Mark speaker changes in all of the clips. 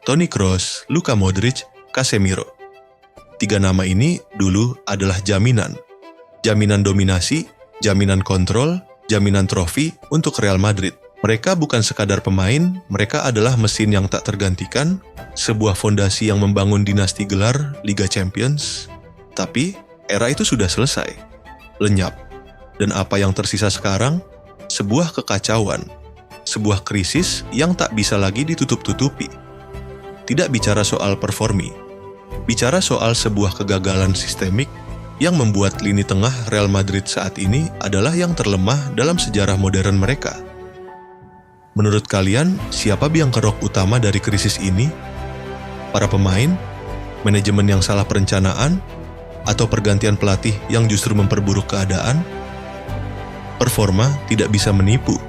Speaker 1: Toni Kroos, Luka Modric, Casemiro. 3 nama ini dulu adalah jaminan. Jaminan dominasi, jaminan kontrol, jaminan trofi untuk Real Madrid. Mereka bukan sekadar pemain, mereka adalah mesin yang tak tergantikan, sebuah fondasi yang membangun dinasti gelar Liga Champions. Tapi, era itu sudah selesai. Lenyap. Dan apa yang tersisa sekarang? Sebuah kekacauan. Sebuah krisis yang tak bisa lagi ditutup-tutupi. Tidak bicara soal performi. Bicara soal sebuah kegagalan sistemik yang membuat lini tengah Real Madrid saat ini adalah yang terlemah dalam sejarah modern mereka. Menurut kalian, siapa biang kerok utama dari krisis ini? Para pemain? Manajemen yang salah perencanaan? Atau pergantian pelatih yang justru memperburuk keadaan? Performa tidak bisa menipu.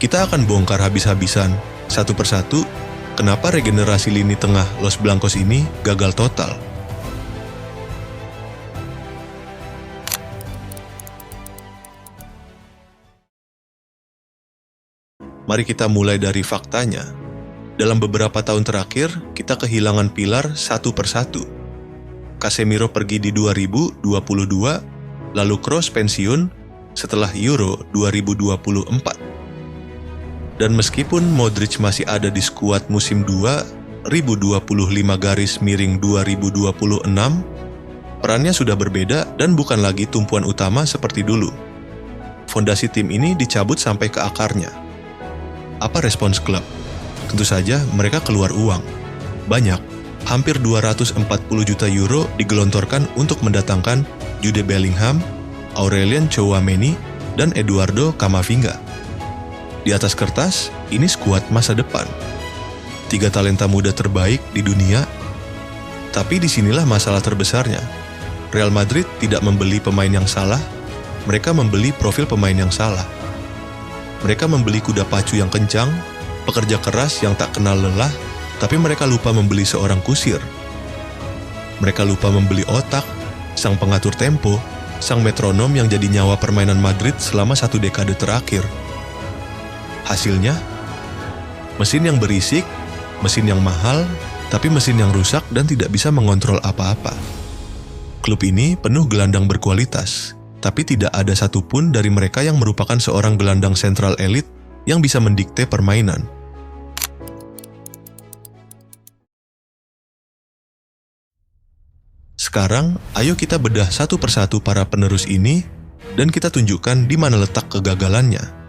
Speaker 1: Kita akan bongkar habis-habisan, satu persatu, kenapa regenerasi lini tengah Los Blancos ini gagal total. Mari kita mulai dari faktanya. Dalam beberapa tahun terakhir, kita kehilangan pilar satu persatu. Casemiro pergi di 2022, lalu Kroos pensiun setelah Euro 2024. Dan meskipun Modric masih ada di skuad musim 2025-2026, perannya sudah berbeda dan bukan lagi tumpuan utama seperti dulu. Fondasi tim ini dicabut sampai ke akarnya. Apa respons klub? Tentu saja mereka keluar uang. Banyak, hampir 240 juta euro digelontorkan untuk mendatangkan Jude Bellingham, Aurelien Tchouameni, dan Eduardo Camavinga. Di atas kertas, ini skuad masa depan. 3 talenta muda terbaik di dunia. Tapi disinilah masalah terbesarnya. Real Madrid tidak membeli pemain yang salah, mereka membeli profil pemain yang salah. Mereka membeli kuda pacu yang kencang, pekerja keras yang tak kenal lelah, tapi mereka lupa membeli seorang kusir. Mereka lupa membeli otak, sang pengatur tempo, sang metronom yang jadi nyawa permainan Madrid selama 1 dekade terakhir. Hasilnya, mesin yang berisik, mesin yang mahal, tapi mesin yang rusak dan tidak bisa mengontrol apa-apa. Klub ini penuh gelandang berkualitas, tapi tidak ada satupun dari mereka yang merupakan seorang gelandang sentral elit yang bisa mendikte permainan. Sekarang, ayo kita bedah satu persatu para penerus ini dan kita tunjukkan di mana letak kegagalannya.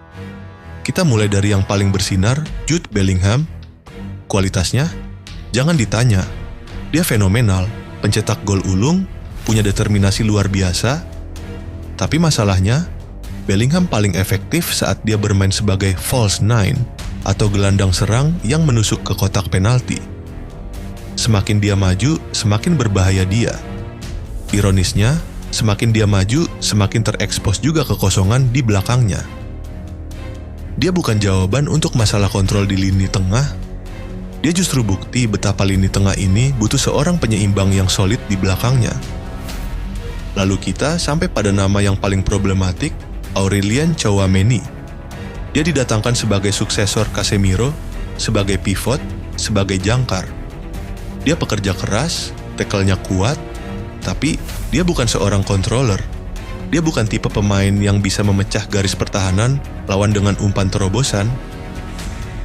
Speaker 1: Kita mulai dari yang paling bersinar, Jude Bellingham. Kualitasnya? Jangan ditanya. Dia fenomenal, pencetak gol ulung, punya determinasi luar biasa. Tapi masalahnya, Bellingham paling efektif saat dia bermain sebagai false nine atau gelandang serang yang menusuk ke kotak penalti. Semakin dia maju, semakin berbahaya dia. Ironisnya, semakin dia maju, semakin terekspos juga kekosongan di belakangnya. Dia bukan jawaban untuk masalah kontrol di lini tengah. Dia justru bukti betapa lini tengah ini butuh seorang penyeimbang yang solid di belakangnya. Lalu kita sampai pada nama yang paling problematik, Aurelien Tchouameni. Dia didatangkan sebagai suksesor Casemiro, sebagai pivot, sebagai jangkar. Dia pekerja keras, tackle-nya kuat, tapi dia bukan seorang controller. Dia bukan tipe pemain yang bisa memecah garis pertahanan lawan dengan umpan terobosan.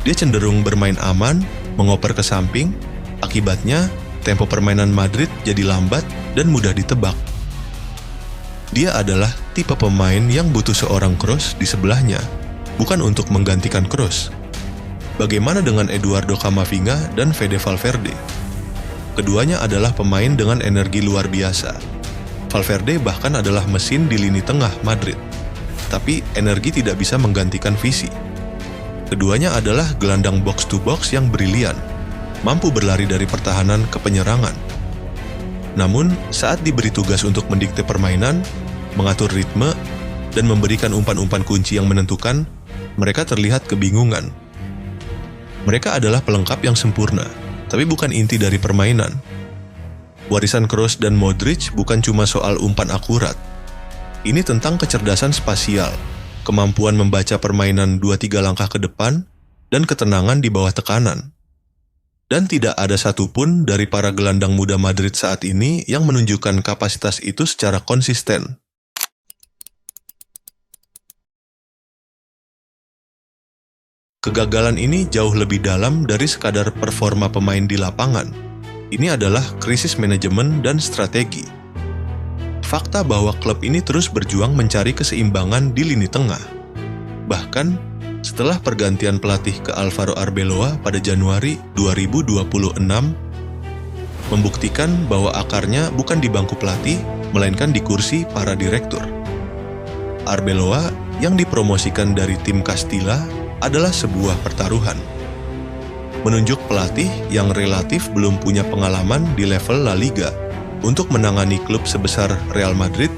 Speaker 1: Dia cenderung bermain aman, mengoper ke samping, akibatnya tempo permainan Madrid jadi lambat dan mudah ditebak. Dia adalah tipe pemain yang butuh seorang Kroos di sebelahnya, bukan untuk menggantikan Kroos. Bagaimana dengan Eduardo Camavinga dan Fede Valverde? Keduanya adalah pemain dengan energi luar biasa. Valverde bahkan adalah mesin di lini tengah Madrid. Tapi energi tidak bisa menggantikan visi. Keduanya adalah gelandang box to box yang brilian, mampu berlari dari pertahanan ke penyerangan. Namun, saat diberi tugas untuk mendikte permainan, mengatur ritme, dan memberikan umpan-umpan kunci yang menentukan, mereka terlihat kebingungan. Mereka adalah pelengkap yang sempurna, tapi bukan inti dari permainan. Warisan Kroos dan Modric bukan cuma soal umpan akurat. Ini tentang kecerdasan spasial, kemampuan membaca permainan 2-3 langkah ke depan, dan ketenangan di bawah tekanan. Dan tidak ada satupun dari para gelandang muda Madrid saat ini yang menunjukkan kapasitas itu secara konsisten. Kegagalan ini jauh lebih dalam dari sekadar performa pemain di lapangan. Ini adalah krisis manajemen dan strategi. Fakta bahwa klub ini terus berjuang mencari keseimbangan di lini tengah. Bahkan, setelah pergantian pelatih ke Alvaro Arbeloa pada Januari 2026, membuktikan bahwa akarnya bukan di bangku pelatih, melainkan di kursi para direktur. Arbeloa yang dipromosikan dari tim Castilla adalah sebuah pertaruhan. Menunjuk pelatih yang relatif belum punya pengalaman di level La Liga untuk menangani klub sebesar Real Madrid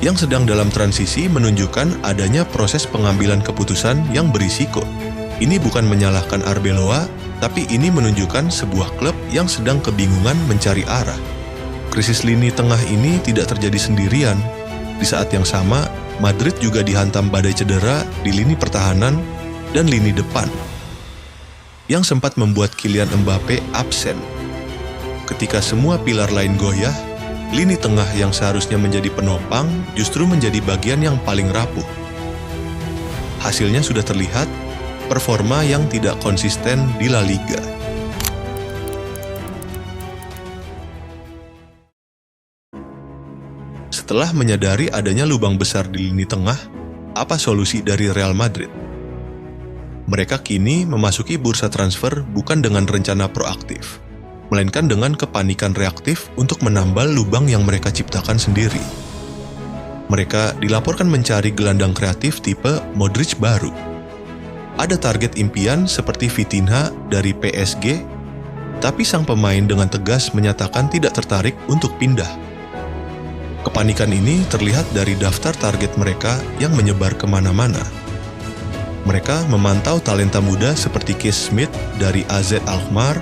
Speaker 1: yang sedang dalam transisi menunjukkan adanya proses pengambilan keputusan yang berisiko. Ini bukan menyalahkan Arbeloa, tapi ini menunjukkan sebuah klub yang sedang kebingungan mencari arah. Krisis lini tengah ini tidak terjadi sendirian. Di saat yang sama, Madrid juga dihantam badai cedera di lini pertahanan dan lini depan, yang sempat membuat Kylian Mbappe absen. Ketika semua pilar lain goyah, lini tengah yang seharusnya menjadi penopang justru menjadi bagian yang paling rapuh. Hasilnya sudah terlihat, performa yang tidak konsisten di La Liga. Setelah menyadari adanya lubang besar di lini tengah, apa solusi dari Real Madrid? Mereka kini memasuki bursa transfer bukan dengan rencana proaktif, melainkan dengan kepanikan reaktif untuk menambal lubang yang mereka ciptakan sendiri. Mereka dilaporkan mencari gelandang kreatif tipe Modric baru. Ada target impian seperti Vitinha dari PSG, tapi sang pemain dengan tegas menyatakan tidak tertarik untuk pindah. Kepanikan ini terlihat dari daftar target mereka yang menyebar kemana-mana. Mereka memantau talenta muda seperti Keith Smith dari AZ Alkmaar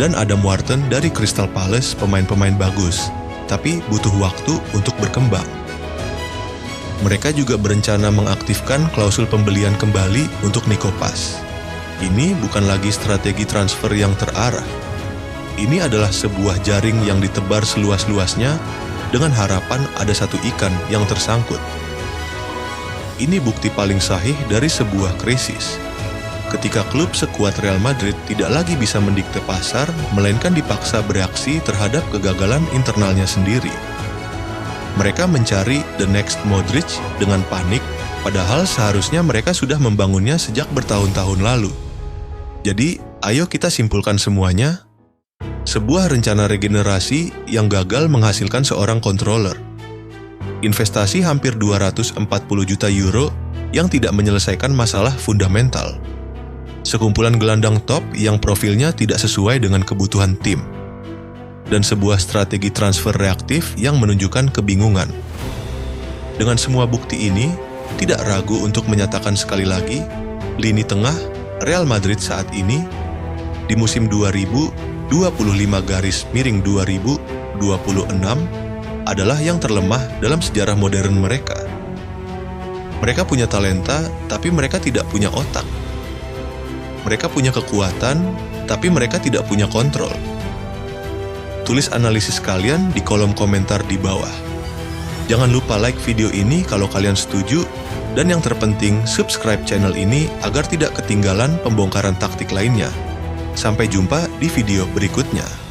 Speaker 1: dan Adam Wharton dari Crystal Palace, pemain-pemain bagus, tapi butuh waktu untuk berkembang. Mereka juga berencana mengaktifkan klausul pembelian kembali untuk Nico Paz. Ini bukan lagi strategi transfer yang terarah. Ini adalah sebuah jaring yang ditebar seluas-luasnya dengan harapan ada satu ikan yang tersangkut. Ini bukti paling sahih dari sebuah krisis. Ketika klub sekuat Real Madrid tidak lagi bisa mendikte pasar, melainkan dipaksa bereaksi terhadap kegagalan internalnya sendiri. Mereka mencari the next Modric dengan panik, padahal seharusnya mereka sudah membangunnya sejak bertahun-tahun lalu. Jadi, ayo kita simpulkan semuanya. Sebuah rencana regenerasi yang gagal menghasilkan seorang controller. Investasi hampir 240 juta euro yang tidak menyelesaikan masalah fundamental. Sekumpulan gelandang top yang profilnya tidak sesuai dengan kebutuhan tim. Dan sebuah strategi transfer reaktif yang menunjukkan kebingungan. Dengan semua bukti ini, tidak ragu untuk menyatakan sekali lagi, lini tengah Real Madrid saat ini di musim 2025-2026 adalah yang terlemah dalam sejarah modern mereka. Mereka punya talenta, tapi mereka tidak punya otak. Mereka punya kekuatan, tapi mereka tidak punya kontrol. Tulis analisis kalian di kolom komentar di bawah. Jangan lupa like video ini kalau kalian setuju, dan yang terpenting subscribe channel ini agar tidak ketinggalan pembongkaran taktik lainnya. Sampai jumpa di video berikutnya.